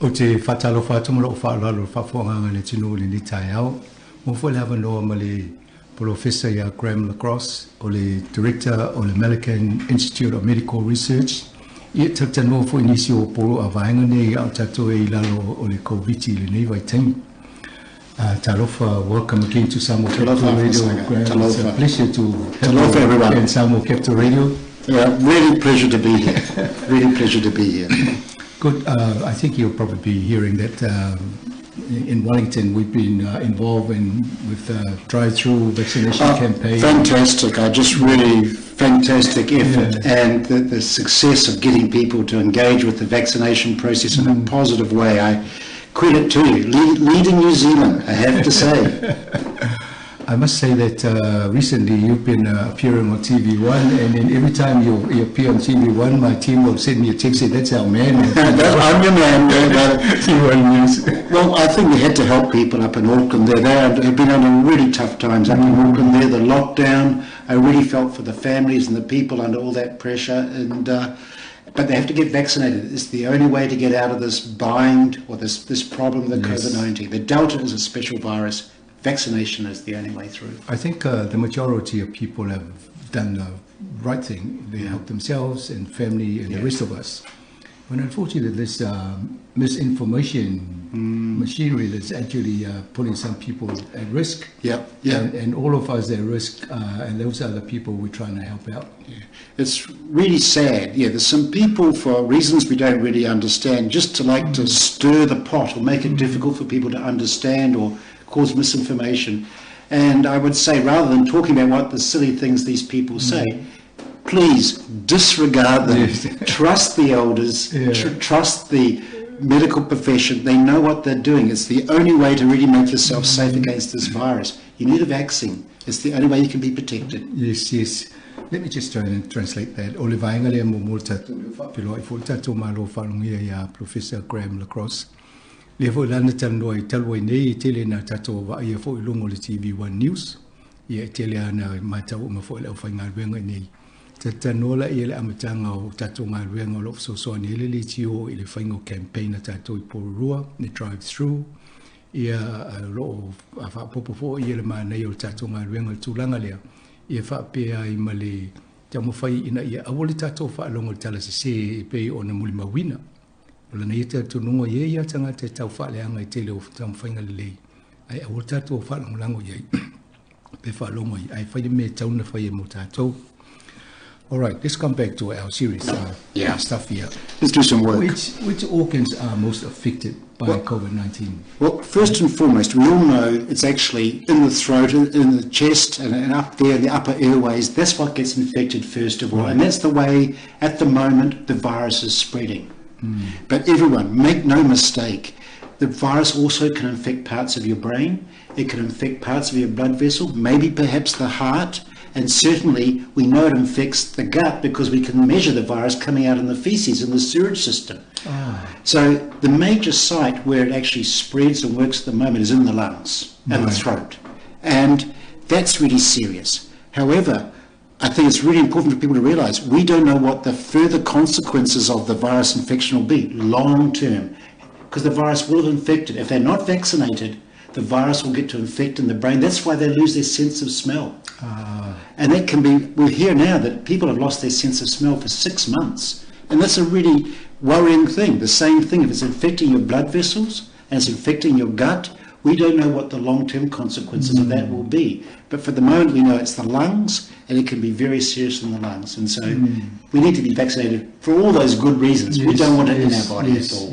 O te whatalo whatumalo whaalalo whafuanga le tino le ni tai au. Mo fo lava no mali Professor ya Gros o le Director o le Malaghan Institute of Medical Research. Ia tatano fo inisio polo a vaenga nei au tato e lalo o le COVID le nei vaitain. Talofa, welcome again to Samoa Capital Radio. It's a pleasure to have you everyone in Samoa Capital Radio. Yeah, really pleasure to be here. Really pleasure to be here. Good. I think you'll probably be hearing that in Wellington we've been involved with drive-through vaccination campaign. Fantastic. Really fantastic effort, and the success of getting people to engage with the vaccination process in a positive way. I credit to you, leading New Zealand, I have to say. I must say that recently you've been appearing on TV1, and then every time you appear on TV1, my team will send me a text saying, that's our man. I'm your man. TV1 News. Well, I think we had to help people up in Auckland there. They've been under really tough times up in Auckland there. The lockdown, I really felt for the families and the people under all that pressure. But they have to get vaccinated. It's the only way to get out of this bind or this problem with COVID-19. The Delta is a special virus. Vaccination is the only way through. I think the majority of people have done the right thing. They help themselves and family and the rest of us. But unfortunately, this misinformation machinery that's actually putting some people at risk. And all of us at risk, and those are the people we're trying to help out. It's really sad. There's some people, for reasons we don't really understand, just to like to stir the pot or make it difficult for people to understand or cause misinformation. And I would say, rather than talking about what the silly things these people say, please disregard them. Trust the elders, trust the medical profession. They know what they're doing. It's the only way to really make yourself safe against this virus. You need a vaccine. It's the only way you can be protected. Yes. Let me just try and translate that. O le vaenga le mo multa pilo I fulta to malo falungia ya Professor Gros. Le fo lana tano I talwa nei tele na tato wa ia fo ilungo le TV1 News. Ia tele ana mata o mafo le fainga wenga nei. Tatanola ia le amatanga o tato ngai wenga lo so so ni le tio ile faingo campaign na tato I Porirua ne drive through. Ia lo afa popo fo ia le mana ia tato ngai wenga tulanga le. Ia fa pe ai male tamo fai ina ia awole tato fa longo tala se pe ona muli mawina. Ola nei te tunungo ye ia tanga te tau fa le anga I tele o tamo fai ngalei. Ai awole tato fa longo lango ye. Pe fa longo ai fai me tauna fai mo tato. All right, let's come back to our series. Stuff here. Let's do some work. Which organs are most affected by COVID-19? Well, first and foremost, we all know it's actually in the throat, in the chest, and up there, the upper airways. That's what gets infected first of all. And that's the way, at the moment, the virus is spreading. But everyone, make no mistake, the virus also can infect parts of your brain. It can infect parts of your blood vessel, maybe perhaps the heart. And certainly we know it infects the gut because we can measure the virus coming out in the feces in the sewage system. So the major site where it actually spreads and works at the moment is in the lungs and the throat. And that's really serious. However, I think it's really important for people to realize we don't know what the further consequences of the virus infection will be long term, because the virus will have infected. If they're not vaccinated, the virus will get to infect in the brain. That's why they lose their sense of smell. And that can be, we're here now that people have lost their sense of smell for 6 months. And that's a really worrying thing. The same thing, if it's infecting your blood vessels and it's infecting your gut, we don't know what the long-term consequences of that will be. But for the moment, we know it's the lungs, and it can be very serious in the lungs. And so we need to be vaccinated for all those good reasons. We don't want it in our body at all.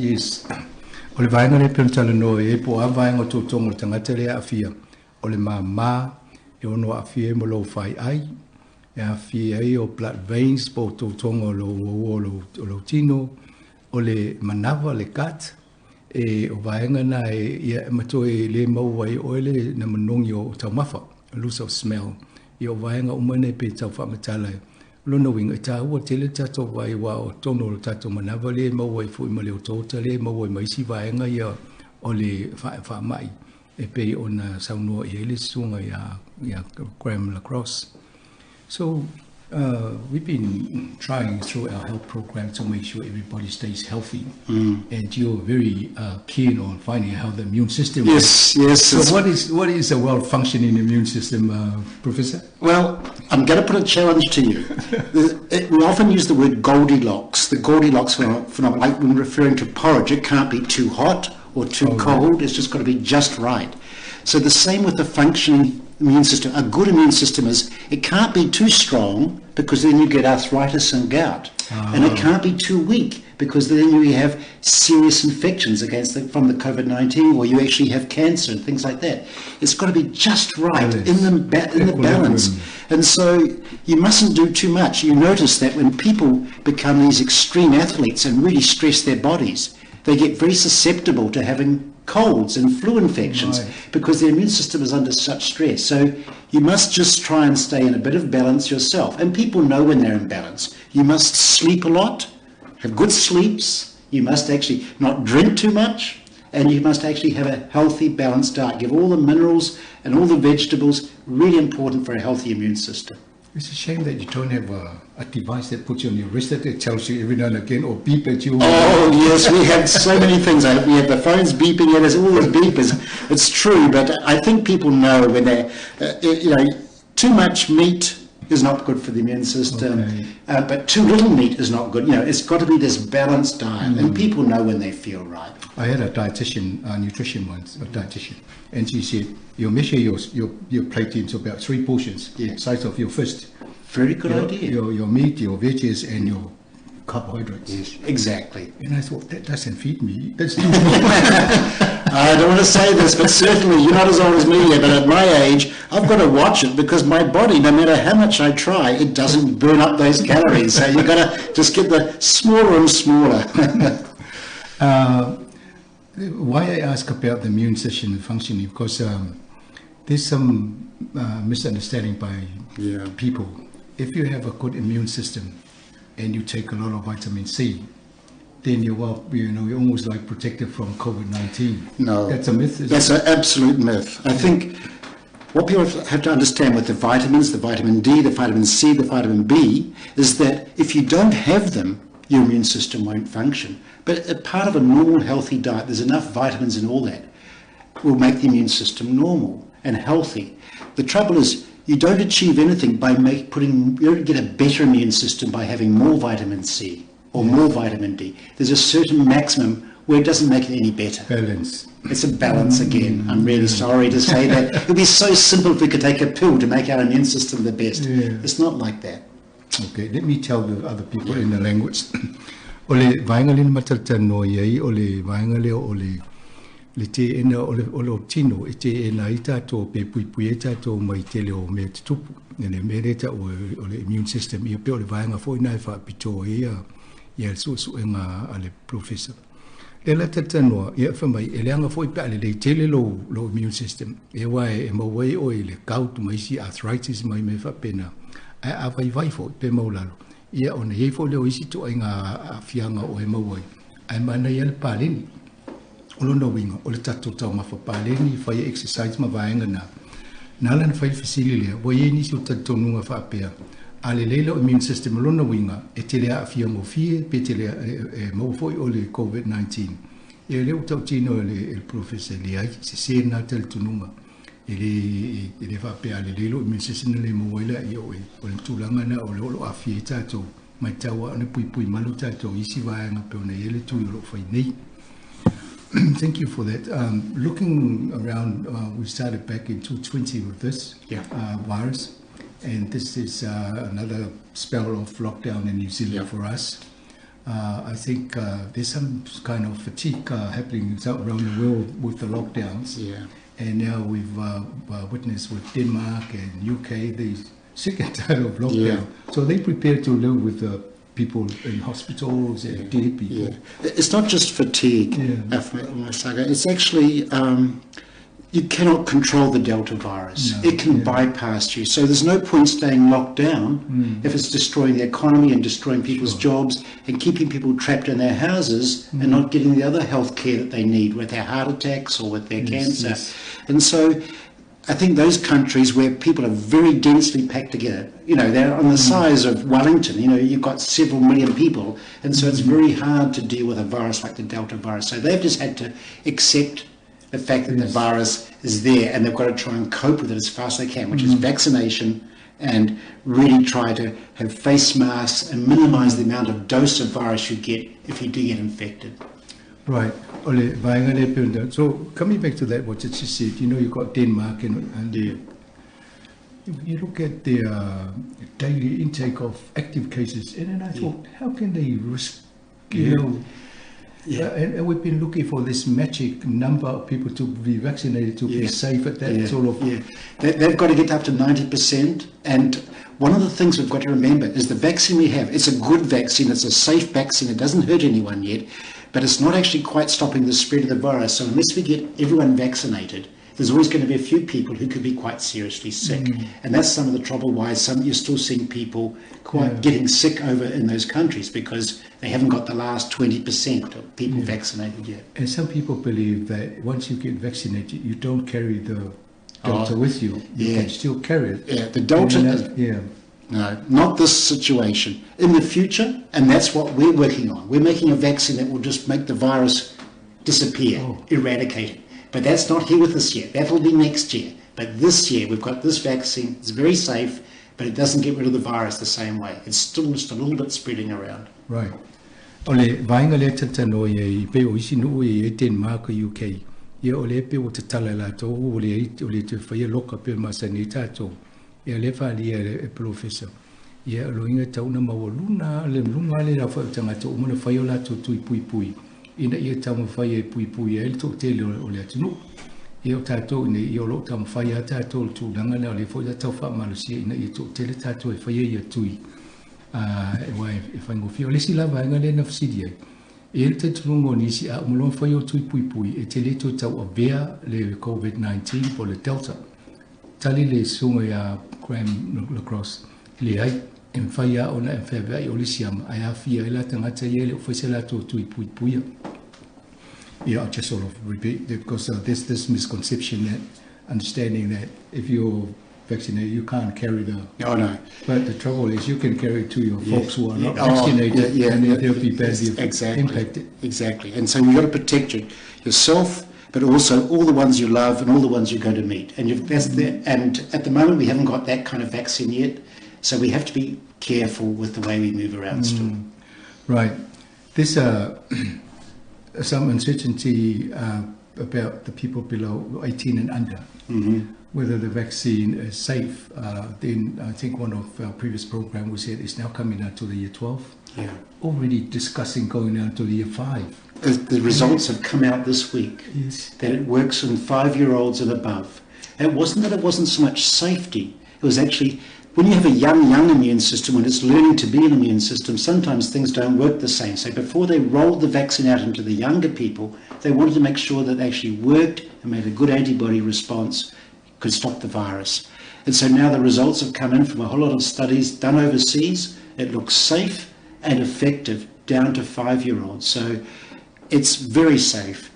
O le vaenga le pentala no e po a vaenga to tongo tangata le afia. O le ma e ono afia mo lo fai ai. E afia ai o blood veins po to tongo lo tino. O le manava le kat. E o vaenga na e mato e le mau ai o le na manongi o taumafa. Loss of smell. E o vaenga umane pe tau wha matala. Lono winga ta ua tele tato vai wa o tono tato manava le mau ai fui ma le o tota le mau ai maisi vaenga ia o le wha mai e pei ona saunua i ele sunga ia Graham Lacrosse. So We've been trying through our health program to make sure everybody stays healthy, and you're very keen on finding how the immune system Yes, works. yes. So what is a well-functioning immune system, Professor? Well, I'm going to put a challenge to you. We often use the word Goldilocks. The Goldilocks phenomenon, like when referring to porridge, it can't be too hot or too cold. It's just got to be just right. So the same with the functioning immune system. A good immune system is, it can't be too strong because then you get arthritis and gout. And it can't be too weak because then you have serious infections from the COVID-19, or you actually have cancer and things like that. It's got to be just right in the balance. And so you mustn't do too much. You notice that when people become these extreme athletes and really stress their bodies, they get very susceptible to having colds and flu infections because their immune system is under such stress. So you must just try and stay in a bit of balance yourself. And people know when they're in balance. You must sleep a lot, have good sleeps. You must actually not drink too much, and you must actually have a healthy, balanced diet. Give all the minerals and all the vegetables, really important for a healthy immune system. It's a shame that you don't have a device that puts you on your wrist that tells you every now and again, or beep at you. Oh, yes, we have so many things. We have the phones beeping at us, all those beepers. It's true, but I think people know when they're, too much meat is not good for the immune system, but too little meat is not good. It's got to be this balanced diet, and people know when they feel right. I had a dietitian, nutrition once, and she said, you measure your plate into about 3 portions, size of your fist. Very good idea. Your meat, your veggies, and your carbohydrates. Yes, exactly. And I thought, that doesn't feed me. That's too much. I don't want to say this, but certainly you're not as old as me yet, but at my age, I've got to watch it because my body, no matter how much I try, it doesn't burn up those calories. So you've got to just get the smaller and smaller. Why I ask about the immune system functioning, because there's some misunderstanding by people. If you have a good immune system and you take a lot of vitamin C, then you're almost like protected from COVID-19. No, that's a myth. That's an absolute myth. I think what people have to understand with the vitamins, the vitamin D, the vitamin C, the vitamin B, is that if you don't have them, your immune system won't function. But a part of a normal, healthy diet, there's enough vitamins in all that, will make the immune system normal and healthy. The trouble is, you don't achieve anything by you don't get a better immune system by having more vitamin C or more vitamin D. There's a certain maximum where it doesn't make it any better. Balance. It's a balance again. I'm really sorry to say that. It would be so simple if we could take a pill to make our immune system the best. It's not like that. Okay, let me tell the other people in the language. Ole vaingalin matatano yai ole vaingale ole le te ena ole tino e te ena ita to pe pui to mai te leo me tupu ne mereta ole immune system I pe ole vainga foi nai fa pito ia su enga ale professor le la tatano ia fa mai ele anga foi pe le te lo immune system e wai e mo wai o le gout mai si arthritis mai me fa pena a vai foi pe maulalo ia ona ye fo leo isi to inga fianga o e mawai ai mana ia le paleni o no winga o le tatu tau ma fa paleni fa exercise ma vaenga na lan fa fisili le wo ye ni so tatu nunga fa apea ale lelo immune system lo no winga e te le fianga fie pe te le mo foi o le COVID-19 e le tau tino le professor le ai se na tel tununga ele va pe ale lelo immune system le mo wela I o le tulanga na o lo afie tato mai tawa ne pui malu tato isi vaenga pe ona ele tu lo fai nei. Thank you for that. Looking around, we started back in 2020 with this virus, and this is another spell of lockdown in New Zealand for us. I think there's some kind of fatigue happening around the world with the lockdowns. And now we've witnessed with Denmark and UK, the sick and tired of lockdown. So they prepare to live with people in hospitals and dead people. It's not just fatigue, Afamasaga. It's actually, you cannot control the Delta virus. It can bypass you. So there's no point staying locked down if it's destroying the economy and destroying people's jobs and keeping people trapped in their houses and not getting the other health care that they need with their heart attacks or with their cancer. And so I think those countries where people are very densely packed together, they're on the size of Wellington, you've got several million people, and so it's very hard to deal with a virus like the Delta virus. So they've just had to accept the fact that the virus is there, and they've got to try and cope with it as fast as they can, which is vaccination, and really try to have face masks and minimize the amount of dose of virus you get if you do get infected. Right. So coming back to that, what you said, you've got Denmark and you look at their daily intake of active cases, and then I thought, how can they risk, and we've been looking for this magic number of people to be vaccinated to be safe at that sort of... They've got to get up to 90%, and one of the things we've got to remember is the vaccine we have, it's a good vaccine, it's a safe vaccine, it doesn't hurt anyone yet, but it's not actually quite stopping the spread of the virus. So unless we get everyone vaccinated, there's always going to be a few people who could be quite seriously sick. And that's some of the trouble why you're still seeing people getting sick over in those countries, because they haven't got the last 20% of people vaccinated yet. And some people believe that once you get vaccinated, you don't carry the Delta with you. You can still carry it. Yeah, the Delta... No, not this situation. In the future, and that's what we're working on. We're making a vaccine that will just make the virus disappear, eradicate it. But that's not here with us yet. That'll be next year. But this year, we've got this vaccine. It's very safe, but it doesn't get rid of the virus the same way. It's still just a little bit spreading around. Right. Ole vainga le tatano ye pe o isinu ye Denmark UK. Ye ole pe o tatala la to ole te fa ye loka pe masanita to. Ye le fa le professor. Ye lo inga tauna mawaluna le lunga le la fa tanga to mo fa yo la to pui. Ina ye tamu fa ye pui ye to te le ole tunu. Ye o tato ne ye lo tamu fa ya tato tu danga le fo ya tau fa malusia ina ye to te le tato e fa ye tui. If I go feel lesi la vainga le na fsidia e te tulungo ni si a umlo fa yo pui e te le to tau avea le COVID-19 po le Delta tali le sunga ya Gros le ai en fa ya ona en fa o le siam ai a fia la tanga te ye le ofisela to pui I just sort of repeat because there's this misconception that understanding that if you're vaccinated, you can't carry the... Oh, no. But the trouble is you can carry it to your folks who are not vaccinated and they'll be badly impacted. Exactly. And so you've got to protect yourself, but also all the ones you love and all the ones you're going to meet. And and at the moment we haven't got that kind of vaccine yet, so we have to be careful with the way we move around still. Right. There's some uncertainty about the people below 18 and under. Whether the vaccine is safe. Then I think one of our previous programs we said it's now coming out to the year 12. Yeah. Already discussing going down to the year 5. The results have come out this week that it works in 5-year-olds and above. It wasn't so much safety. It was actually when you have a young immune system, when it's learning to be an immune system, sometimes things don't work the same. So before they rolled the vaccine out into the younger people, they wanted to make sure that it actually worked and made a good antibody response, could stop the virus. And so now the results have come in from a whole lot of studies done overseas. It looks safe and effective down to 5-year-olds. So it's very safe.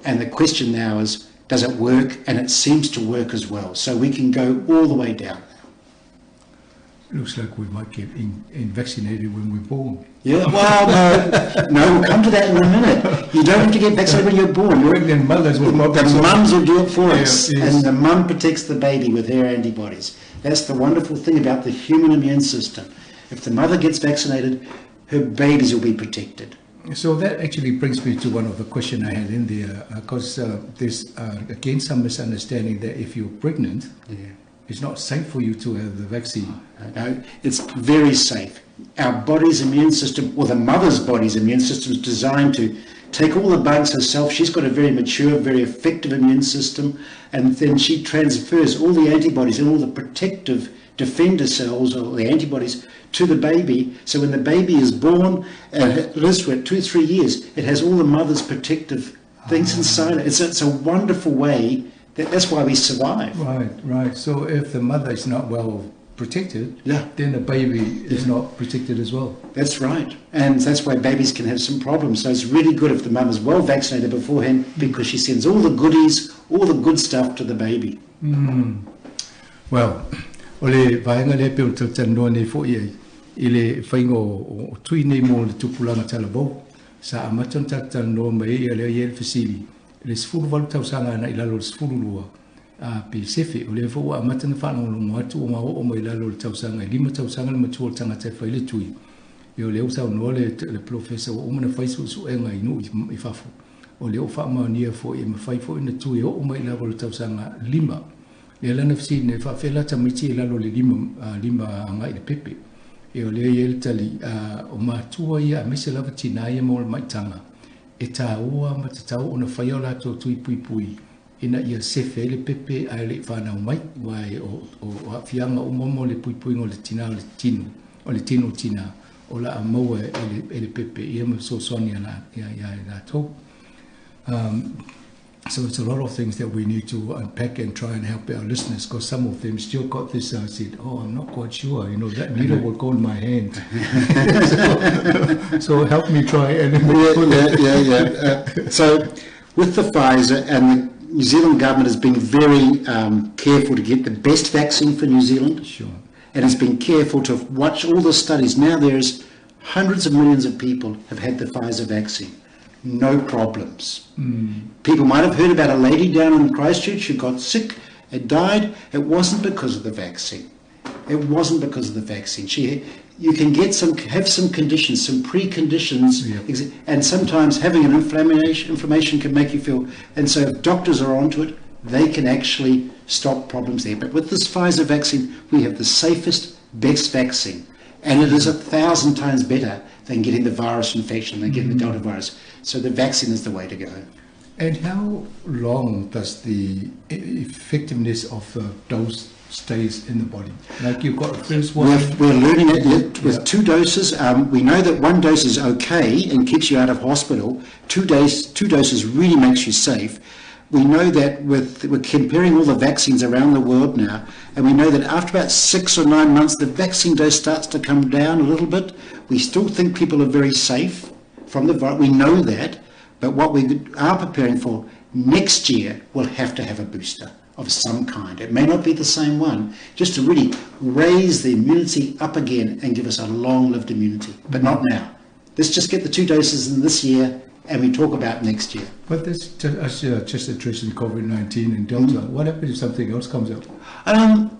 And the question now is, does it work? And it seems to work as well. So we can go all the way down. Looks like we might get vaccinated when we're born. Yeah, well, no, we'll come to that in a minute. You don't have to get vaccinated when you're born. Pregnant mothers will not. The mums will do it for us, yes. And the mum protects the baby with her antibodies. That's the wonderful thing about the human immune system. If the mother gets vaccinated, her babies will be protected. So that actually brings me to one of the questions I had in there, because there's again some misunderstanding that if you're pregnant, it's not safe for you to have the vaccine. No, it's very safe. Our body's immune system, or the mother's body's immune system, is designed to take all the bugs herself. She's got a very mature, very effective immune system, and then she transfers all the antibodies and all the protective defender cells, or the antibodies, to the baby. So when the baby is born, it lives for 2 or 3 years, it has all the mother's protective things inside it. It's a wonderful way. That's why we survive. Right. So if the mother is not well protected, Yeah. then the baby is not protected as well. That's right. And that's why babies can have some problems. So it's really good if the mum is well vaccinated beforehand, because she sends all the goodies, all the good stuff to the baby. Well, ole vaenga le pe o tano nei fo ia ile faingo o tui nei mo le tupulanga talabo sa amaton tano mai ile ye fasili le sfulu valu tausanga na ila lo sfulu lua a pe sefe ole fo amatan fa no mo atu o ma o mo ila lo tausanga lima tausanga le matu tanga te fa ile tui yo le usa no le professor o mo fa su enga inu I fafu o le o fa ma ni fo e ma fa fo ina tui o mo ila lo tausanga lima le la nafsi ne fa fela tamiti la lo le lima ngai le pepe e o le ye tali o ma tua ia mese la tina ia mo mai tanga e ta ua ma ta ona fa yo la to tui pui ina ia sefe le pepe a le fa na mai wai o fianga o mo le pui ngol le tina le tino o le tino tina o la mo e le pepe ia mo so sonia la to So it's a lot of things that we need to unpack and try and help our listeners, because some of them still got this. I said, I'm not quite sure. That needle will go in my hand. so help me try and So with the Pfizer, and the New Zealand government has been very careful to get the best vaccine for New Zealand. Sure. And has been careful to watch all the studies. Now there's hundreds of millions of people have had the Pfizer vaccine. No problems. People might have heard about a lady down in Christchurch who got sick and died. It wasn't because of the vaccine. It wasn't because of the vaccine. You can have some conditions, some preconditions, and sometimes having an inflammation can make you feel. And so if doctors are onto it, they can actually stop problems there. But with this Pfizer vaccine, we have the safest, best vaccine, and it is 1,000 times better than getting the virus infection, than getting the Delta virus. So the vaccine is the way to go. And how long does the effectiveness of the dose stays in the body? Like you've got first one. We're learning it with 2 doses. We know that 1 dose is okay and keeps you out of hospital. 2 doses really makes you safe. We know that we're comparing all the vaccines around the world now, and we know that after about 6 or 9 months, the vaccine dose starts to come down a little bit. We still think people are very safe from the virus. We know that, but what we are preparing for next year, we'll have to have a booster of some kind. It may not be the same one, just to really raise the immunity up again and give us a long-lived immunity, but not now. Let's just get the 2 doses in this year, and we talk about next year. But this just addressing COVID-19 and Delta. What happens if something else comes out?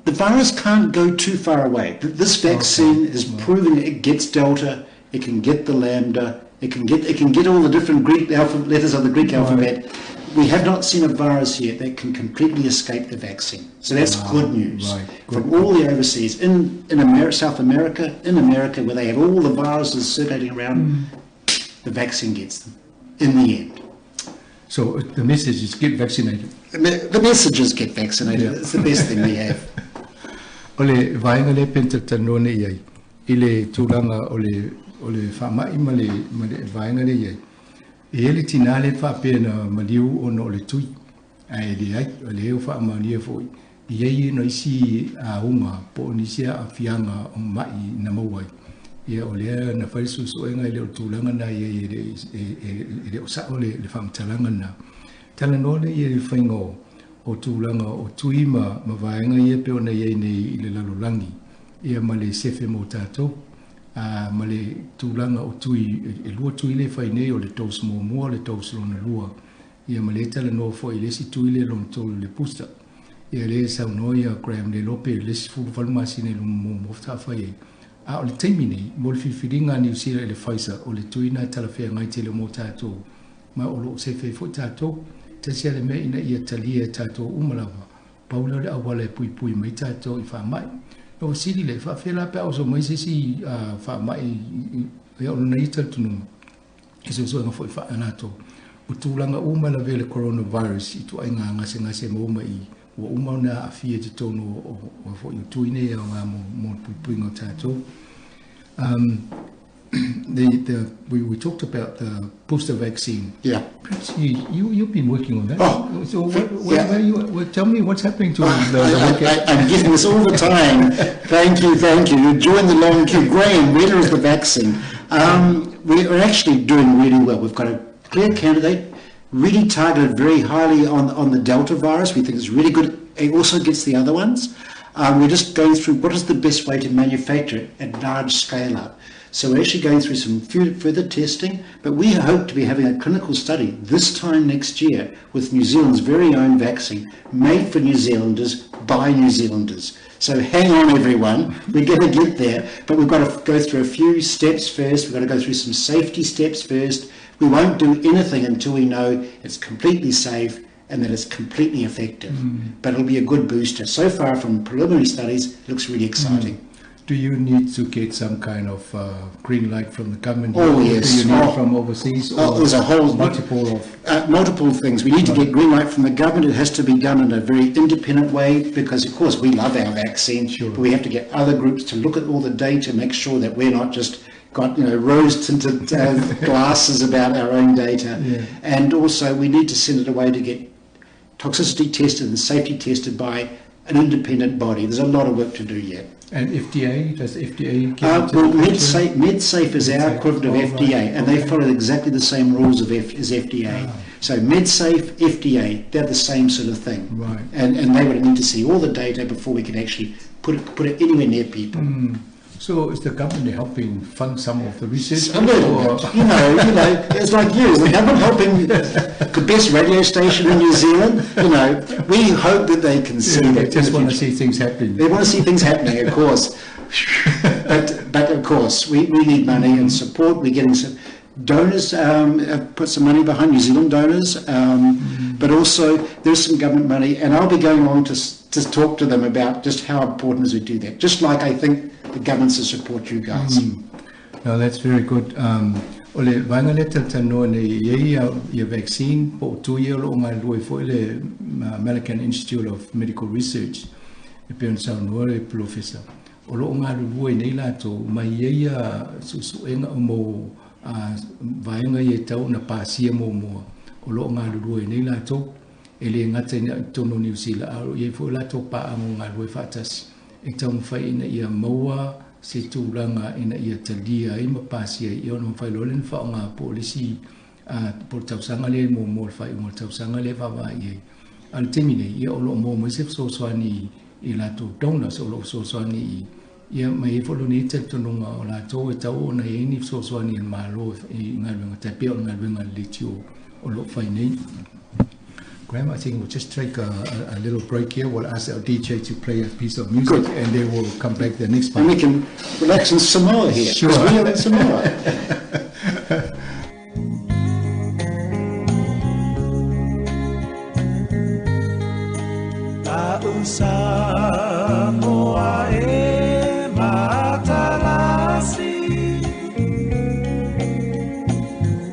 The virus can't go too far away. This vaccine is proven it gets Delta, it can get the Lambda, it can get all the different Greek letters of the Greek alphabet. We have not seen a virus yet that can completely escape the vaccine. So that's good news. From all the overseas, in America, South America, in America, where they have all the viruses circulating around, the vaccine gets them in the end. So the message is get vaccinated. The message is get vaccinated. It's the best thing we have. Ole vaenga le penta tanone iai. Ile tulanga ole fama imale vaenga le iai. Ele tinale fa pena maliu ono le tui. Ai le ai ole o fa mania foi. Iai no isi a unga po nisia a fianga o mai na mawai. Ia ole na fai su enga ile tulanga na ia ile o sa ole le fam talanga na. Talanole ia faingo o tulanga o tuima mavaenga ia pe ona ia nei ile lalolangi. Ia male sefe mo tato. Male tulanga o tui lua tui le fai nei o le tos mo le tos lona lua. Ia male talano fo ile si tui le lon tol le pusta. Ia le sa noia Graham le lope le si fu falmasi nei mo mofta fai. O le taimini mo le fifiringa ni usira le Pfizer o le tuina talafea ngai tele mo tato. Ma o lo sefe fo tato. Tasia le me ina ia talia tato umalawa. Paula le awale pui mai tato I whamai. No siri le whawhela pe au so mai sisi whamai e o nei tatunu. E so nga fo I whaanato. O tūlanga umala vele coronavirus I tu ai ngā ngase mo mai. Wa umana a fia te tono o fo I tuine e o ngā mo pui ngā tato. we talked about the booster vaccine. Yeah. Perhaps you've been working on that. Oh, so where you tell me what's happening to the work. I'm getting this all the time. Thank you. You joined the long queue. Graham, where is the vaccine? We're actually doing really well. We've got a clear candidate, really targeted very highly on the Delta virus. We think it's really good. It also gets the other ones. We're just going through what is the best way to manufacture it at large scale up. So we're actually going through some further testing, but we hope to be having a clinical study this time next year with New Zealand's very own vaccine, made for New Zealanders by New Zealanders. So hang on, everyone. We're going to get there, but we've got to go through a few steps first. We've got to go through some safety steps first. We won't do anything until we know it's completely safe and that it's completely effective. But it'll be a good booster. So far from preliminary studies, it looks really exciting. Do you need to get some kind of green light from the government? Oh, yes. Do you need it from overseas? Or there's a whole multiple things. We need to get green light from the government. It has to be done in a very independent way because, of course, we love our vaccine. Sure. But we have to get other groups to look at all the data, make sure that we're not just got rose-tinted glasses about our own data. Yeah. And also, we need to send it away to get toxicity tested and safety tested by an independent body. There's a lot of work to do yet. And FDA, does FDA well, MedSafe is our equivalent of FDA, and they follow exactly the same rules as FDA. So MedSafe, FDA, they're the same sort of thing. Right. And they would need to see all the data before we can actually put it anywhere near people. So is the government helping fund some of the research? A little bit. It's like you. Is the government helping the best radio station in New Zealand? We hope that they can see that. They just want to see things happening. They want to see things happening, of course. but of course, we need money and support. We're getting some donors, put some money behind New Zealand donors, but also there's some government money, and I'll be going on to talk to them about just how important it is we do that. Just like I think the governments to support you guys. No, that's very good. Ole vanga le tano ne ye vaccine po 2 year lo nga lo fo le Malaghan Institute of Medical Research e pe sa no le professor o lo nga lo nei la to mai ye su enga mo vanga ye tau na pasia mo o lo nga lo nei la to ele nga tena tono New Zealand ye fo la to pa nga lo fatas e tau fai na ia moa se tūranga ina ia talia i mapasia i ono whai lolen whao ngā polisi por tausanga le mo whai mo tausanga le wawa i al temine i olo mo sef sosoani i lato donors olo sosoani i ia mai folo ni te tonunga o lato e tau ona e ni sosoani in malo i ngalwenga tapia o ngalwenga litio olo whai nei. Graham, I think we'll just take a little break here. We'll ask our DJ to play a piece of music. Good. And then we'll come back the next part. And we can relax in Samoa here. Sure. We are in Samoa. Samoa e matalasi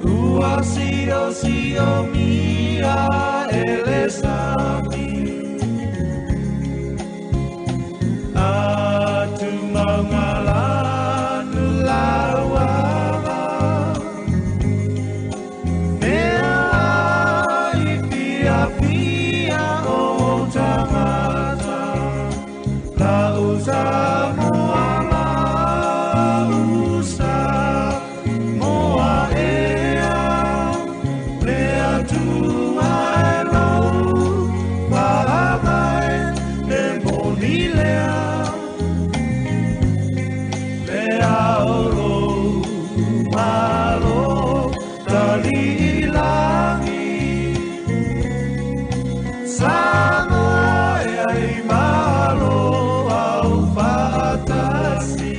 Ua sio mia elesami Atu mangalanu lawala Mea pia o tamata La usa moala usa moa ea Lea tu maelo Pahamai le monilea Lea oro malo talilangi Samoa ai malo au fatasi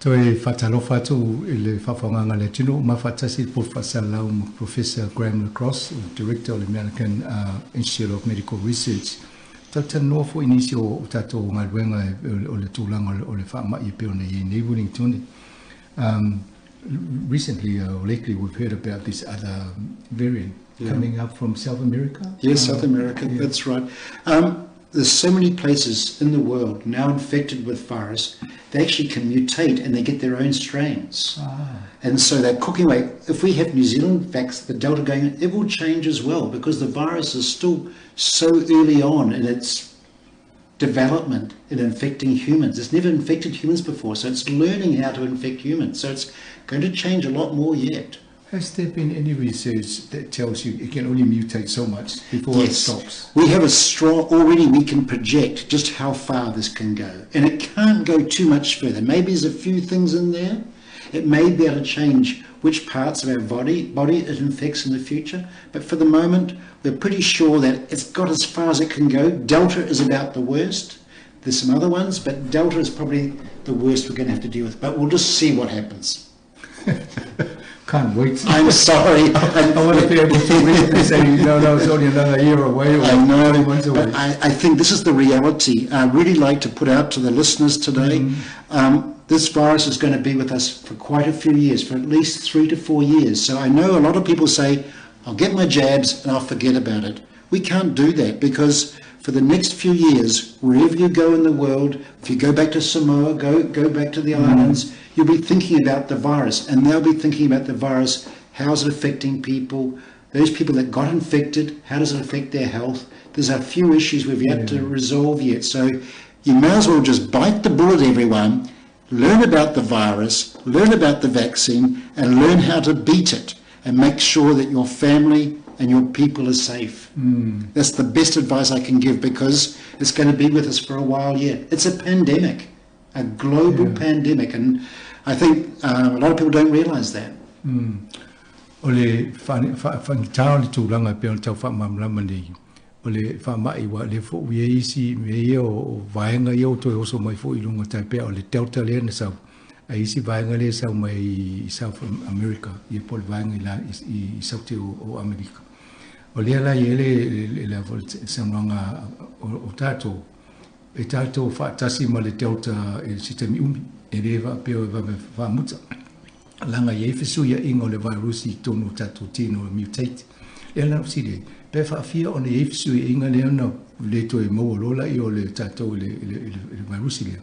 Toi whatalofa atu I le whawhanganga le tino mawhatasi po whasalau mo Professor Graham Gros, Director of the American Institute of Medical Research. Tata noa fo inisi o tato ngā ruenga o le tūlanga o le whaama I peo na I neighbouring tuni. Recently or lately we've heard about this other variant coming up from South America. Yes, South America, that's right. There's so many places in the world now infected with virus, they actually can mutate and they get their own strains. And so they're cooking away. If we have New Zealand the Delta going in, it will change as well because the virus is still so early on in its development in infecting humans. It's never infected humans before, so it's learning how to infect humans. So it's going to change a lot more yet. Has there been any research that tells you it can only mutate so much before it stops? We have already we can project just how far this can go. And it can't go too much further. Maybe there's a few things in there. It may be able to change which parts of our body it infects in the future. But for the moment, we're pretty sure that it's got as far as it can go. Delta is about the worst. There's some other ones, but Delta is probably the worst we're going to have to deal with. But we'll just see what happens. Can't wait. I'm sorry. I want to be able to read this saying, no, it's only another year away. Or I know, 3 months away. but I think this is the reality. I'd really like to put out to the listeners today, this virus is going to be with us for quite a few years, for at least 3 to 4 years. So I know a lot of people say, I'll get my jabs and I'll forget about it. We can't do that because for the next few years, wherever you go in the world, if you go back to Samoa, go back to the islands, you'll be thinking about the virus, and they'll be thinking about the virus. How's it affecting people? Those people that got infected, how does it affect their health? There's a few issues we've yet to resolve yet. So you may as well just bite the bullet, everyone. Learn about the virus, learn about the vaccine, and learn how to beat it, and make sure that your family and your people are safe. That's the best advice I can give because it's going to be with us for a while yet. It's a pandemic, a global pandemic, and I think a lot of people don't realize that. Ole whanitao le tūranga pēo tau whamamlama nei. Ole whamai wa le fo ue isi me o vaenga i o toi oso mai fo I lunga tai pēo le Delta le na sau. A isi vaenga le sau mai South America, I pol vaenga I sauti o Amerika. O lea la I ele le samranga o tātou. E tātou whaatasi ma le Delta e sitami umi. E rewa pēo e whamuta. Langa I efesu ia ingo le virusi tonu tātou tino mutate. Lea la usire. Pea whaafia o le efesu ia inga lea na le toi maualola I o le tātou le virusi lea.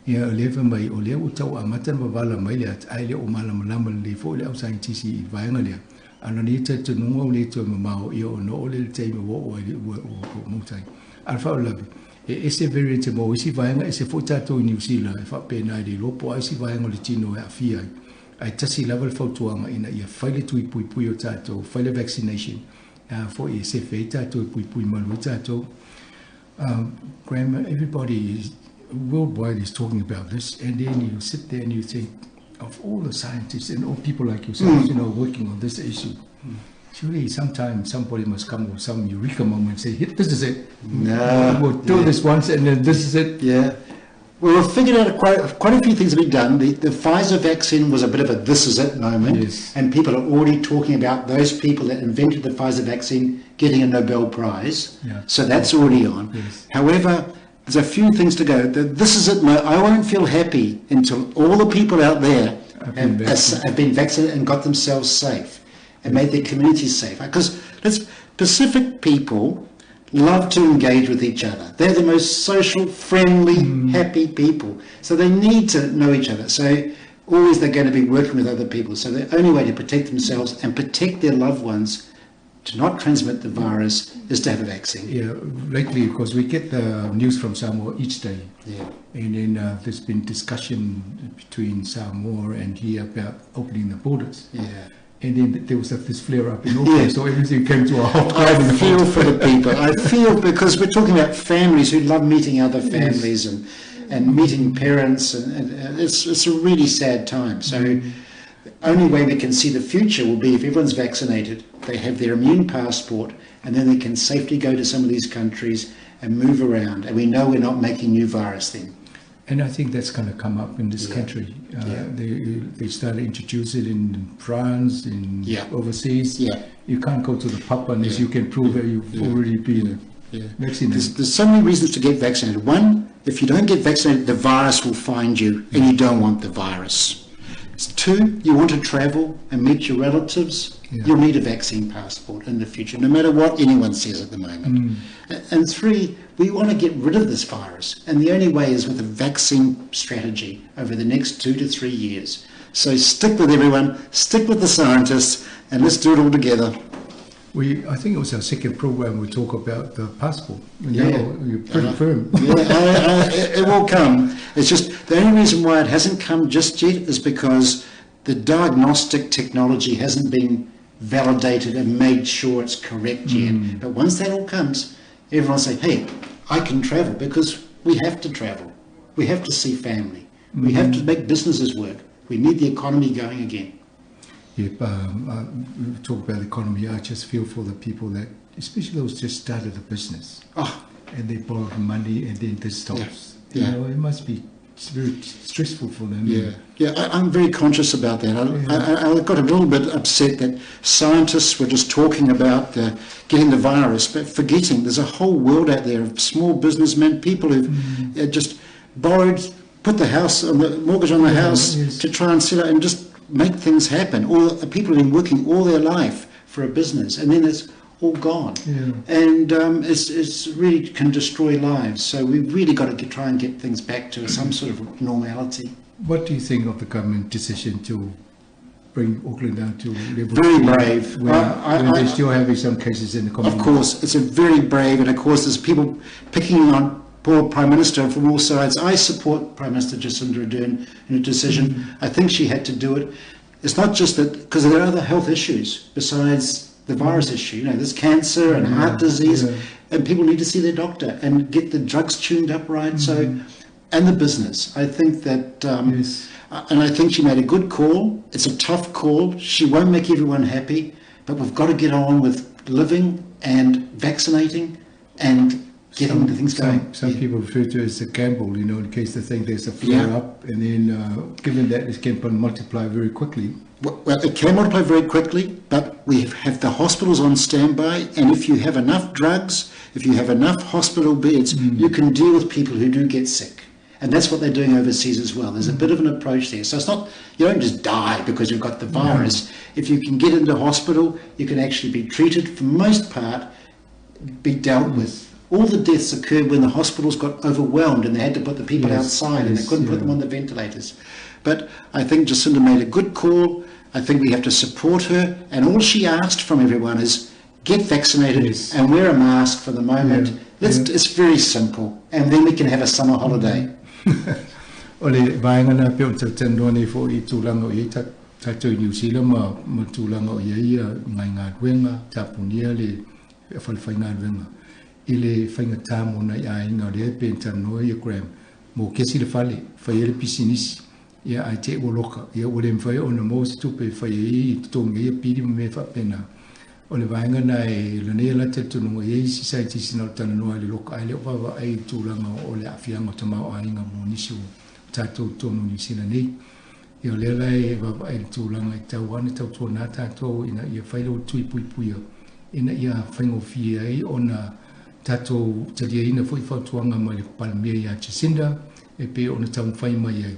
Ia lewa mai o lea utau a matana wawala mai lea aile o malamalama le fo le au scientisi I vaenga lea. Ana ni te tununga o le toi mamao I o no o le teime wo o mautai. Alfa o labi. E ese variant e mo isi vaenga ese fo tātou I New Zealand e whapena I le lopo a isi vaenga le tino e awhia ai tasi level fautuanga ina ia whaile tui pui o tātou, whaile vaccination fo I se whei tātou pui malu tātou. Graham, everybody worldwide is talking about this, and then you sit there and you think of all the scientists and all people like yourself, working on this issue. Surely sometime somebody must come with some eureka moment and say, this is it. No. We'll do this once and then this is it. Yeah. Well, we've figured out quite a few things have been done. The Pfizer vaccine was a bit of a this is it moment, and people are already talking about those people that invented the Pfizer vaccine getting a Nobel Prize. Yeah. So that's already on. Yes. However, there's a few things to go. This is it. I won't feel happy until all the people out there have been vaccinated and got themselves safe and made their communities safe. Because Pacific people love to engage with each other. They're the most social, friendly, happy people. So they need to know each other. So always they're going to be working with other people. So the only way to protect themselves and protect their loved ones to not transmit the virus is to have a vaccine. Yeah, lately, because we get the news from Samoa each day. Yeah. And then there's been discussion between Samoa and here about opening the borders. Yeah. And then there was this flare-up in Auckland, so everything came to a halt. I feel for the people. I feel because we're talking about families who love meeting other families and meeting parents, and it's a really sad time. So the only way we can see the future will be if everyone's vaccinated, they have their immune passport, and then they can safely go to some of these countries and move around. And we know we're not making new virus then. And I think that's going to come up in this country. They started to introduce it in France, in overseas. Yeah. You can't go to the pub unless you can prove that you've already been vaccinated. There's so many reasons to get vaccinated. One, if you don't get vaccinated, the virus will find you, and you don't want the virus. Two, you want to travel and meet your relatives, you'll need a vaccine passport in the future, no matter what anyone says at the moment. And three, we want to get rid of this virus, and the only way is with a vaccine strategy over the next 2 to 3 years. So stick with everyone, stick with the scientists, and let's do it all together. I think it was our second program we talk about the passport. You're pretty firm. It will come. It's just the only reason why it hasn't come just yet is because the diagnostic technology hasn't been validated and made sure it's correct yet. But once that all comes, everyone will say, hey, I can travel, because we have to travel. We have to see family. We have to make businesses work. We need the economy going again. Yep, we talk about the economy. I just feel for the people that, especially those just started a business, and they borrowed money and then this stops. You know, it must be very stressful for them. I'm very conscious about that. I got a little bit upset that scientists were just talking about getting the virus, but forgetting there's a whole world out there of small businessmen, people who've just borrowed, put the house on the mortgage on the house to try and sell it and just make things happen. Or people have been working all their life for a business, and then it's all gone. And it's really can destroy lives. So we've really got to try and get things back to some sort of normality. What do you think of the government decision to bring Auckland down to level 3? Very brave. When they're still having some cases in the community. Of course, it's a very brave, and of course there's people picking on poor Prime Minister from all sides. I support Prime Minister Jacinda Ardern in a decision. I think she had to do it. It's not just that, because there are other health issues besides the virus issue. You know, there's cancer and heart disease, and people need to see their doctor and get the drugs tuned up right. So, and the business. I think that, and I think she made a good call. It's a tough call. She won't make everyone happy, but we've got to get on with living and vaccinating and getting the things going. Some people refer to it as a gamble, you know, in case they think there's a flare up, and then given that it can multiply very quickly. Well, it can multiply very quickly, but we have the hospitals on standby, and if you have enough drugs, if you have enough hospital beds, you can deal with people who do get sick. And that's what they're doing overseas as well. There's a bit of an approach there. So it's not, you don't just die because you've got the virus. If you can get into hospital, you can actually be treated, for the most part, be dealt with. All the deaths occurred when the hospitals got overwhelmed and they had to put the people outside and they couldn't put them on the ventilators. But I think Jacinda made a good call. I think we have to support her. And all she asked from everyone is get vaccinated and wear a mask for the moment. It's very simple. And then we can have a summer holiday. Ole vaenga na pe o tendo ni fo I tūlanga o I tātou New Zealand ma tūlanga o ia ngai ngā ruenga tāpunia le whalwhai ngā ruenga I le whainga tāmo na ia inga rea pe tano I Graham mo kesi le whale whai ele pisinisi ia ai te woloka ia ole mwhai o na mo se tupe whai I tonga ia piri me whapena ole vaenga na e lane la te tununga ia isi sai tisi na tana noa le loka ai le wawa ai tūlanga o le awhianga tamau a inga mo nisi o tātou tonu New Zealand nei. Ia lera e wawa ai tūlanga I tau ane tau tō nā tātou ina ia whailo tui pui puia. Ina ia whaingo fie ai o na tātou taria ina fwoi whautuanga mai le palamia ia Jacinda e pe o na tau whai mai ai.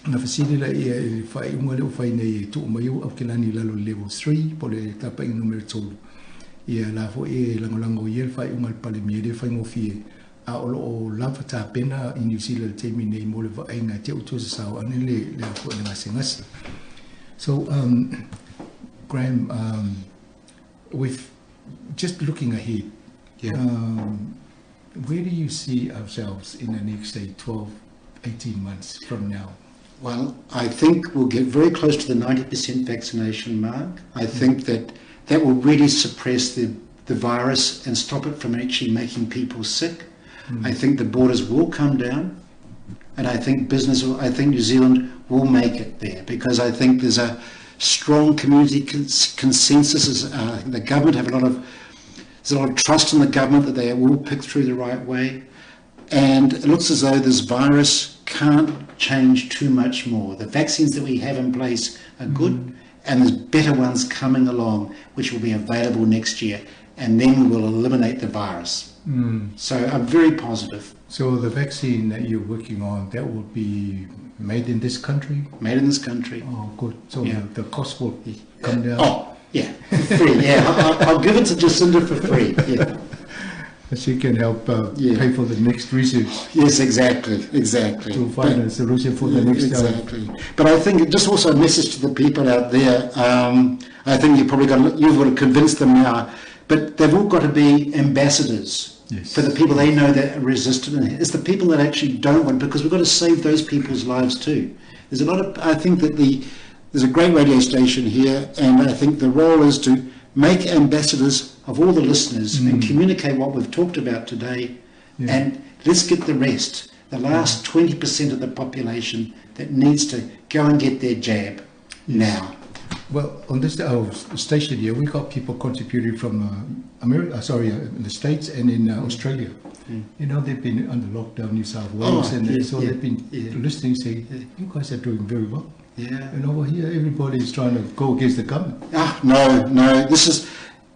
Na whasilila ia e whai unga leo whai nei e tō mai au kelani lalo level 3 po le tapa inga numero tolu. Ia la fo e langolango ia le whai unga le palamia le whaingo fie. A olo o lava tā pena I New Zealand te mine I mole wa ainga te utu sa sao ane le ako e ngase ngase. So, Graham, with just looking ahead, where do you see ourselves in the next, say, 12, 18 months from now? Well, I think we'll get very close to the 90% vaccination mark. I think that will really suppress the virus and stop it from actually making people sick. I think the borders will come down, and I think New Zealand will make it there, because I think there's a strong community consensus. The government there's a lot of trust in the government that they will pick through the right way, and it looks as though this virus can't change too much more. The vaccines that we have in place are good, and there's better ones coming along which will be available next year, and then we will eliminate the virus. So I'm very positive. So the vaccine that you're working on, that will be made in this country? Made in this country. Oh, good. So Yeah. the cost will come down? Oh, yeah, for free. Yeah, I'll give it to Jacinda for free. Yeah. She can help Yeah. pay for the next research Yes, exactly. to find a solution for the next time. Exactly. But I think just also a message to the people out there. I think you've got to convince them now, but they've all got to be ambassadors. Yes. For the people they know that are resistant. It's the people that actually don't want, because we've got to save those people's lives too. There's a lot of, I think that there's a great radio station here, and I think the role is to make ambassadors of all the listeners and communicate what we've talked about today, and let's get the rest, the last 20% of the population that needs to go and get their jab now. Well, on this station here, we got people contributing from the States and in Australia. You know, they've been under lockdown, New South Wales, they've been listening, saying, you guys are doing very well. Yeah. And over here, everybody is trying to go against the government. No, this is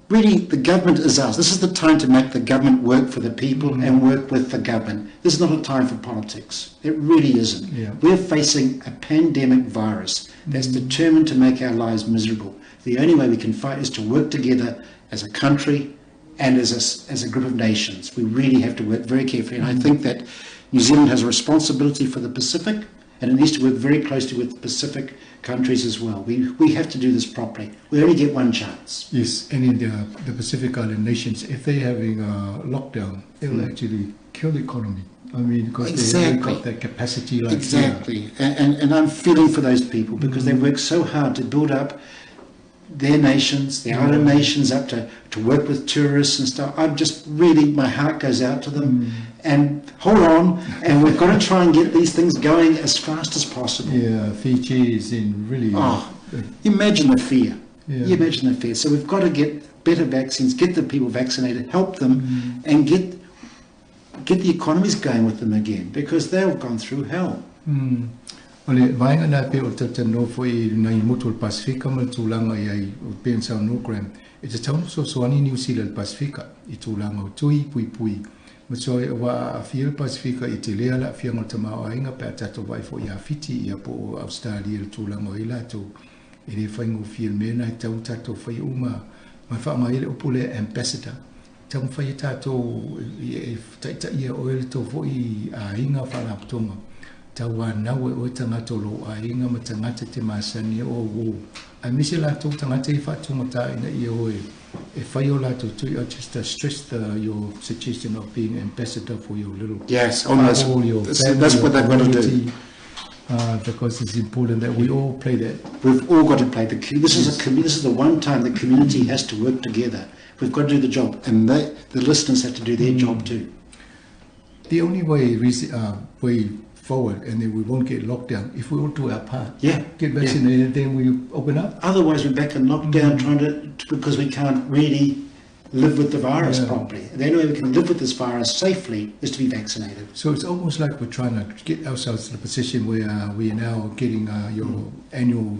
really, the government is us. This is the time to make the government work for the people and work with the government. This is not a time for politics. It really isn't. Yeah. We're facing a pandemic virus that's determined to make our lives miserable. The only way we can fight is to work together as a country and as a group of nations. We really have to work very carefully. And I think that New Zealand has a responsibility for the Pacific, and it needs to work very closely with the Pacific countries as well. We have to do this properly. We only get one chance. Yes, and in the Pacific Island nations, if they're having a lockdown, it will actually kill the economy. I mean, because they've got that capacity like Exactly. And I'm feeling for those people, because they work so hard to build up their nations, the island nations, up to work with tourists and stuff. I'm just really, my heart goes out to them. And hold on, and we've got to try and get these things going as fast as possible. Yeah, Fiji is in really... Imagine the fear. Yeah. You imagine the fear. So we've got to get better vaccines, get the people vaccinated, help them, and get the economies going with them again, because they've gone through hell. Ole vaenga na pe o tatano foi na i motu Pasifika ma tūlanga i ai o pensa no gram. E te tau so soani New Zealand Pasifika i tūlanga o tui pui pui. Ma so e wa a fia Pasifika i te lea la fia ngata mao ainga pe atato vai fo ia fiti i po Australia tūlanga o i lato. E re whaingo fia mena i tau tato whai uma. Ma wha mai ele opule ambassador. Tau whai tato e taita ia o ele to fo i a inga whalaputonga. Tawa nawe o tangata lo a inga ma tangata te masani o wo. A misi la tō tangata I whatunga tā ina I oe. E whai o la tō tui, I just stress your suggestion of being ambassador for your little... Yes, that's what they've got to do. Because it's important that we all play that. We've all got to play. This is the one time the community has to work together. We've got to do the job, and the listeners have to do their job too. The only way forward, and then we won't get locked down if we all do our part. Yeah. Get vaccinated, then we open up. Otherwise, we're back in lockdown because we can't really live with the virus properly. The only way we can live with this virus safely is to be vaccinated. So it's almost like we're trying to get ourselves in a position where we are now getting your annual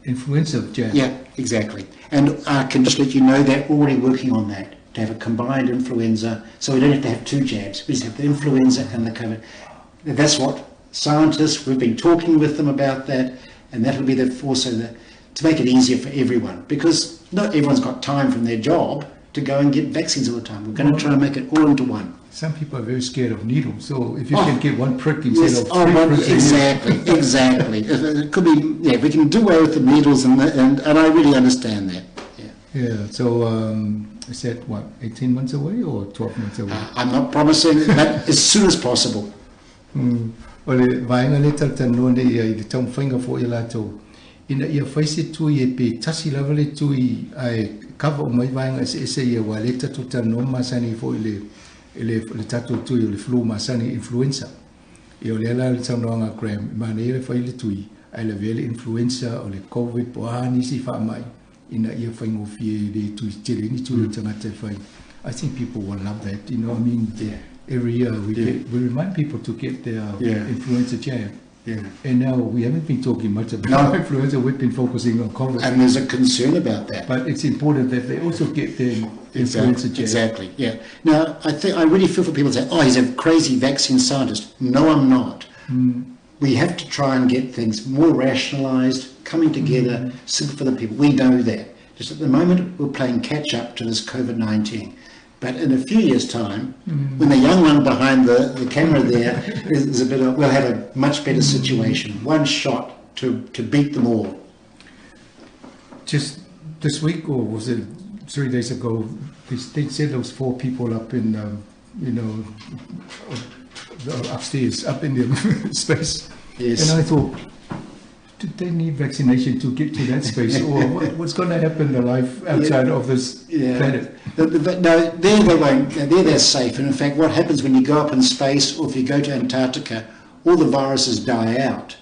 influenza jab. Yeah, exactly. And I can just let you know that we're already working on that, to have a combined influenza, so we don't have to have two jabs. We just have the influenza and the COVID. That's what scientists, we've been talking with them about that, and that will be to make it easier for everyone, because not everyone's got time from their job to go and get vaccines all the time. We're going to try and make it all into one. Some people are very scared of needles, so if you can get one prick instead of three pricks. Exactly. It could be, we can do away with the needles, and I really understand that. Yeah, so is that, 18 months away or 12 months away? I'm not promising, but as soon as possible. Ole vaenga le tatano ne I le tau whainga fo I lato. Ina ia whaise tui e pe tasi lava le tui ai kawa o mai vaenga se ia wa le tatu tano masani fo le tatu tui o le flu masani influenza. I o le ala le tau noanga gram, ma ne le whai le tui ai le vele influenza o le COVID po nisi wha mai. Ina ia whaingo fie le tui tere ni tui o tangata whai. I think people will love that, you know what I mean? Yeah. every year we remind people to get their influenza jab. Yeah. And now we haven't been talking much about influenza, we've been focusing on COVID. And there's a concern about that. But it's important that they also get their influenza jab. Exactly, yeah. Now, I really feel for people who say, oh, he's a crazy vaccine scientist. No, I'm not. We have to try and get things more rationalised, coming together, simple for the people. We know that. Just at the moment, we're playing catch-up to this COVID-19. But in a few years' time, when the young one behind the camera there is a bit of, we'll have a much better situation. One shot to beat them all. Just this week, or was it 3 days ago, they said there was 4 people up in, upstairs, up in the space. Yes. And I thought, did they need vaccination to get to that space, or what's going to happen to life outside of this planet? No, there they won't. They're safe. And in fact, what happens when you go up in space, or if you go to Antarctica, all the viruses die out.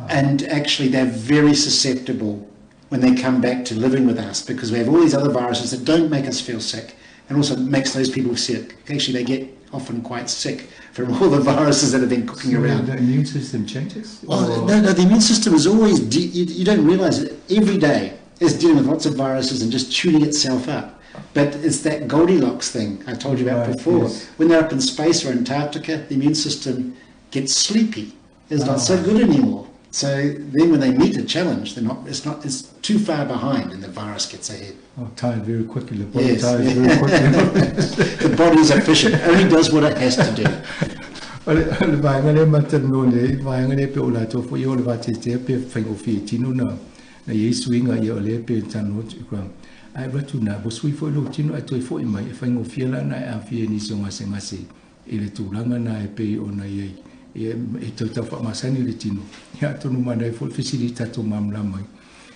And actually, they're very susceptible when they come back to living with us, because we have all these other viruses that don't make us feel sick, and also makes those people sick. Actually, they get often quite sick from all the viruses that have been cooking around. The immune system changes? Well, no, the immune system is always, you don't realise it, every day is dealing with lots of viruses and just tuning itself up. But it's that Goldilocks thing I told you about before. Yes. When they're up in space or Antarctica, the immune system gets sleepy. It's not so good anymore. So then when they meet a challenge, it's too far behind and the virus gets ahead. Oh, tired very quickly. The body tires very quickly. The body is efficient, only does what it has to do. Le vaingale matano le vaingale pe ola to fo yo le vate te pe faingo fi tino na Yesu inga yo le pe tano kwa ai ratu na bo sui fo lo tino ai toi fo i mai faingo fi la na a fi ni so ngase ngase ile tulanga na e pe ona ye e to ta fa masani le tino ya to no mana fo facilita to mamla mai.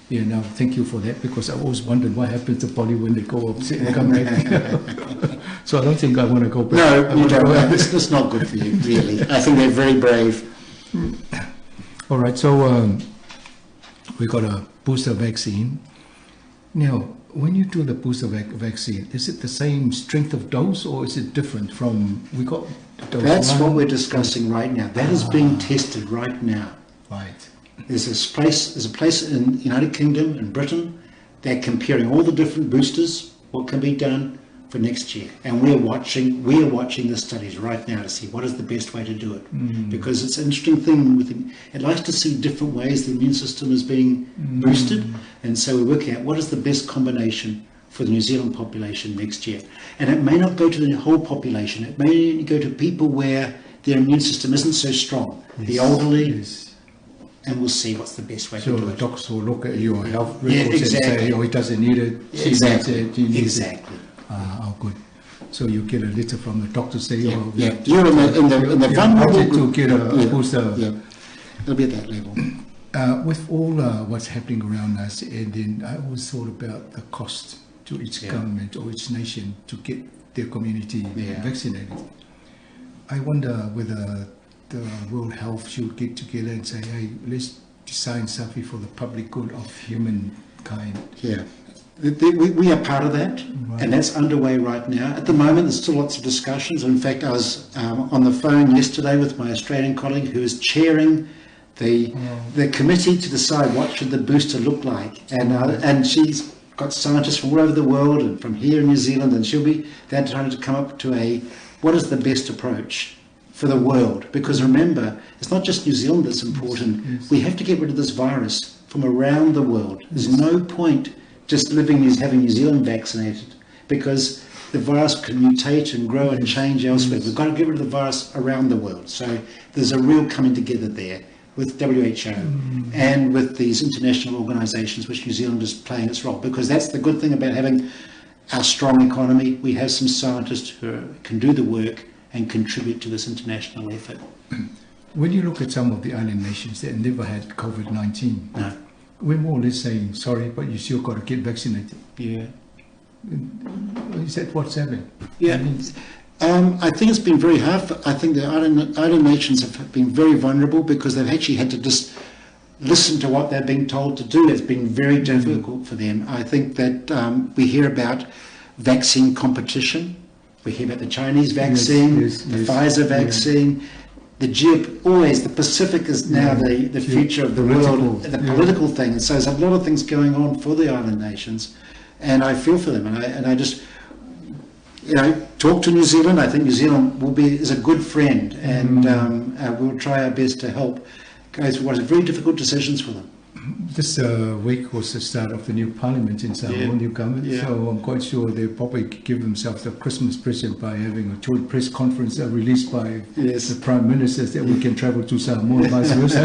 Yeah, now thank you for that, because I always wondered what happens to Polly when they go up and come back. So I don't think I want to go back. No, you don't. That's not good for you, really. I think they're very brave. All right, so we got a booster vaccine. Now, when you do the booster vaccine, is it the same strength of dose, or is it different from, we got dose That's 1? what we're discussing right now. That is being tested right now. Right. There's a place in the United Kingdom and Britain. They're comparing all the different boosters, what can be done for next year. And we're watching the studies right now to see what is the best way to do it. Because it's an interesting thing. It likes to see different ways the immune system is being boosted. And so we're working out what is the best combination for the New Zealand population next year. And it may not go to the whole population. It may go to people where their immune system isn't so strong. Yes. The elderly. Yes. And we'll see what's the best way to do it. So the doctors will look at your health records and say, oh, he doesn't need it. Exactly. Oh, good. So you get a letter from the doctor saying, oh, you're in the vulnerable to get a booster. Yeah, it'll be at that level. With all what's happening around us, and then I always thought about the cost to each government or each nation to get their community vaccinated. I wonder whether the World Health should get together and say, hey, let's design something for the public good of humankind. Yeah. We are part of that, and that's underway right now. At the moment, there's still lots of discussions. In fact, I was on the phone yesterday with my Australian colleague who is chairing the committee to decide what should the booster look like. And she's got scientists from all over the world and from here in New Zealand, and they're trying to come up to what is the best approach for the world, because remember, it's not just New Zealand that's important. Yes. We have to get rid of this virus from around the world. There's no point just having New Zealand vaccinated, because the virus can mutate and grow and change elsewhere. We've got to get rid of the virus around the world. So there's a real coming together there with WHO and with these international organisations, which New Zealand is playing its role, because that's the good thing about having our strong economy. We have some scientists who can do the work and contribute to this international effort. When you look at some of the island nations that never had COVID-19, we're more or less saying, sorry, but you still got to get vaccinated. Yeah. Is that what's happening? Yeah. I think it's been very hard. I think the island nations have been very vulnerable because they've actually had to just listen to what they're being told to do. It's been very difficult for them. I think that we hear about vaccine competition. We hear about the Chinese vaccine, the Pfizer vaccine. Always the Pacific is now the future of the world, the political thing. And so there's a lot of things going on for the island nations, and I feel for them. And I just, talk to New Zealand. I think New Zealand is a good friend, and we'll try our best to help go through what are very difficult decisions for them. This week was the start of the new parliament in Samoa, new government, so I'm quite sure they'll probably give themselves a Christmas present by having a joint press conference released by the Prime Minister that we can travel to Samoa and vice versa.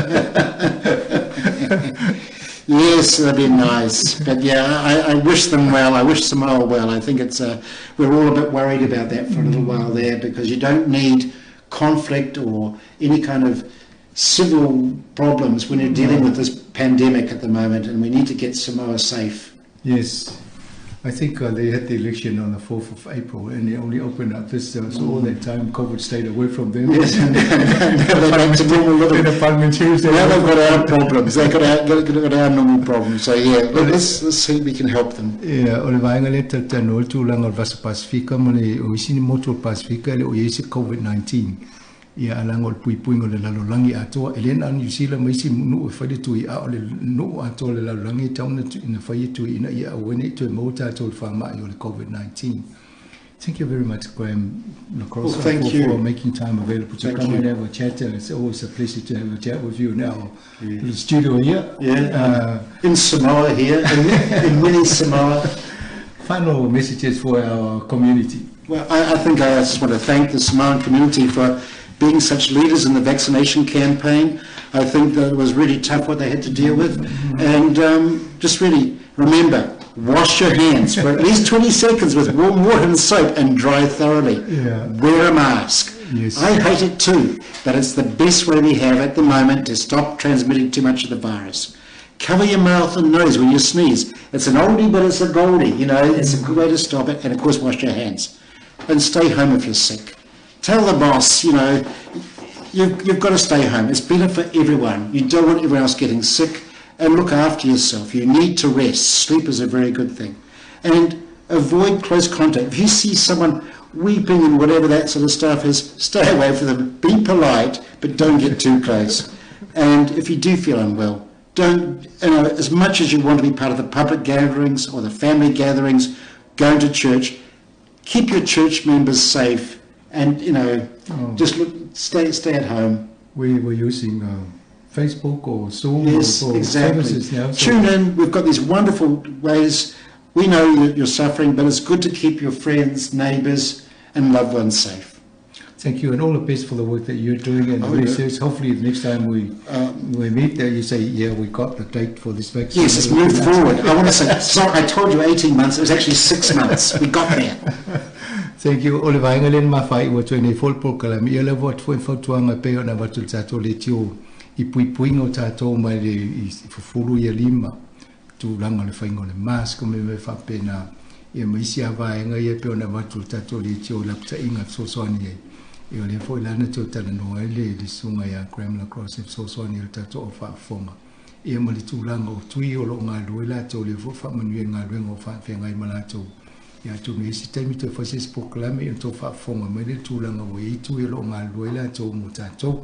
Yes, that'd be nice. But I wish them well. I wish Samoa well. I think we're all a bit worried about that for a little while there, because you don't need conflict or any kind of civil problems when you're dealing with this pandemic at the moment, and we need to get Samoa safe. Yes, I think they had the election on the 4th of April, and they only opened up this, so all that time COVID stayed away from them. Yes, now they're back to normal. The parliamentarians, now they've got our problems. They've got our normal problems. So let's see if we can help them. Ole vaenga le tatano tulanga o Vasa Pacifica mole o isini moto Pacifica le o yesi COVID-19. Ia alanga o puipuingo le lalolangi atoa elena New Zealand maisi nu o whare tui a ole nu atoa le lalolangi tauna ina whai tui ina ia awene tui mauta atoa le whamai o le COVID-19. Thank you very much, Graham Lacrosse, for making time available to come and have a chat. It's always a pleasure to have a chat with you now in the studio here. In Samoa here, in mini Samoa. Final messages for our community. Well, I think I just want to thank the Samoan community for being such leaders in the vaccination campaign. I think that it was really tough what they had to deal with. And just really remember, wash your hands for at least 20 seconds with warm water and soap and dry thoroughly. Wear a mask. Yes. I hate it too, but it's the best way we have at the moment to stop transmitting too much of the virus. Cover your mouth and nose when you sneeze. It's an oldie, but it's a goldie. It's a good way to stop it. And of course, wash your hands. And stay home if you're sick. Tell the boss, you've got to stay home. It's better for everyone. You don't want everyone else getting sick. And look after yourself. You need to rest. Sleep is a very good thing. And avoid close contact. If you see someone weeping and whatever that sort of stuff is, stay away from them. Be polite, but don't get too close. And if you do feel unwell, don't, as much as you want to be part of the public gatherings or the family gatherings, going to church, keep your church members safe. And just stay at home. We were using Facebook or Zoom or services now. Tune in. We've got these wonderful ways. We know that you're suffering, but it's good to keep your friends, neighbours, and loved ones safe. Thank you, and all the best for the work that you're doing and the research. Hopefully, the next time we meet, you say, we got the date for this vaccine. Yes, it's moved forward. I want to say, sorry, I told you 18 months. It was actually 6 months. We got there. Thank you. Ole vaenga len mafai wa tōne folpol kalami ia lewa tfoi fautuanga peo na watu tato le tio I puipuingo tato mai le I fufuru ia lima tu langa le whaingo le mask me whapena ia maisi a vaenga ia peo na watu tato le tio lapta inga sosoani ia ia le foi lana tio tala noa le sunga ia Graham Lacrosse sosoani ia tato o whaafonga ia mali tu langa o tui o lo ngā luela tō le fufa manuia ngā luenga o whaafengai malato ia tu me si taimi to fases proclame en to fa fonga me le tulanga o I tu lo nga luela to mutato.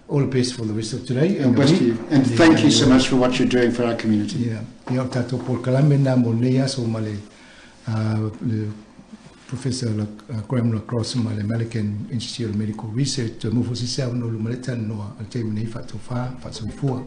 All the best for the rest of today and thank you so much for what you're doing for our community. Ia tato proclame na monea so male le Professor Graham Lacrosse male Malaghan Institute of Medical Research to move for 7 no le tan no al te me fa to fa so fua.